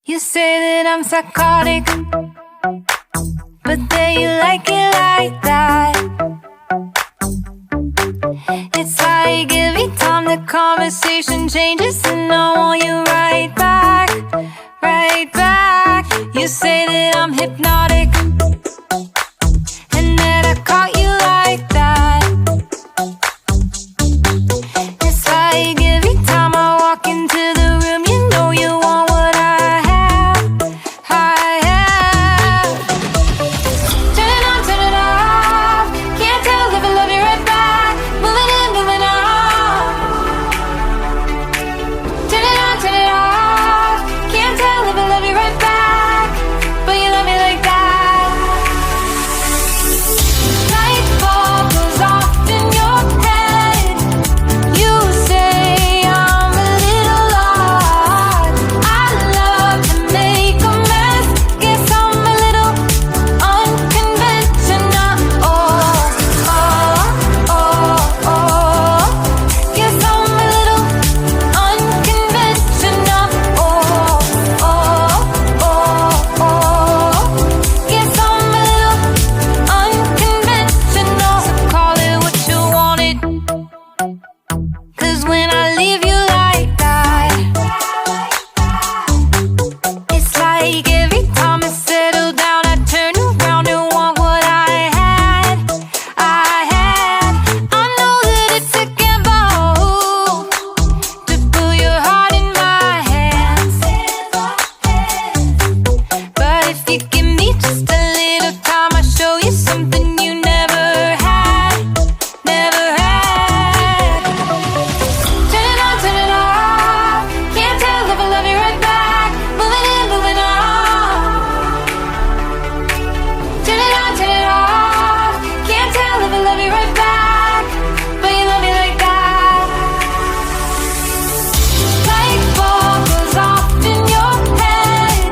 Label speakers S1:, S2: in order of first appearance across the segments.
S1: You say that I'm psychotic, but then you like it like that. It's like every time the conversation changes, and I want you right back, right back. You say that I'm hypnotic, and that I caught you like that. It's like every time I walk into the room, you know you want what I have, I have. Turn it on, turn it off. Can't tell if I love you right back. Moving in, moving on. Turn it on, turn it off. Can't tell if I love you right back, but you love me like that. Light bulb goes off in your head. You say I'm a little odd. I love to make a mess. Guess I'm a little unconventional. Oh, oh, oh, oh. Guess I'm a little unconventional. Oh, oh, oh, oh. Guess I'm a little unconventional. So call it what you wanted, 'cause when I leave you like that, it's like every time I settle down, I turn around and want what I had, I had. I know that it's a gamble to put your heart in my hands, but if you give me just a little time, I'll show you something you never had, never had. Turn it on, turn it off. Can't tell if I love you right back. Moving in, moving on. Turn it on, turn it off. Can't tell if I love you right back, but you love me like that. Light bulb goes off in your head.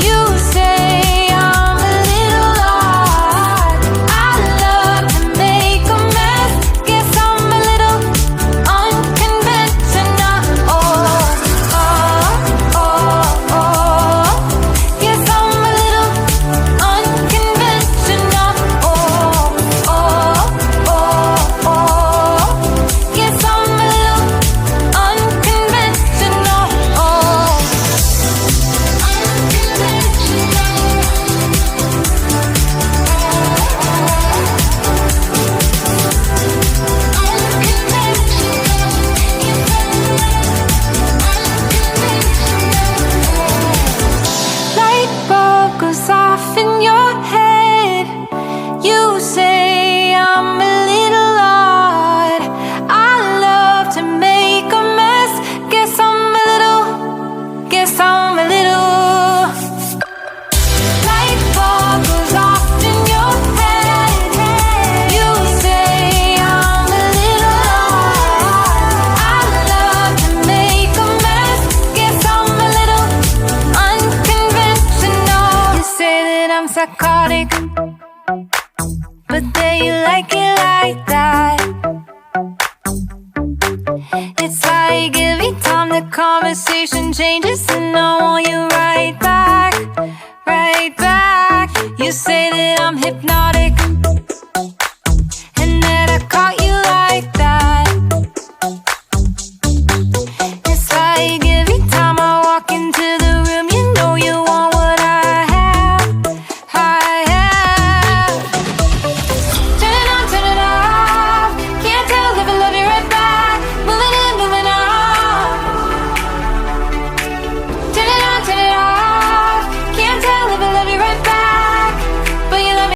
S1: You say I'm a little odd. I love to make a mess. Guess I'm a little unconventional. Oh, oh, oh, oh. Guess I'm a little unconventional. Oh, oh, oh, oh. Guess I'm a little unconventional. Oh, light bulb goes off in your head. You say I'm a little odd. I love to make a mess. Guess I'm a little, guess I'm a little. Light bulb goes off in your head. You say I'm a little odd. I love to make a mess. Guess I'm a little unconventional. You say that I'm psychotic, but then you like it like that. It's like every time the conversation changes, and I want you right back, right back. You say that I'm hypnotic,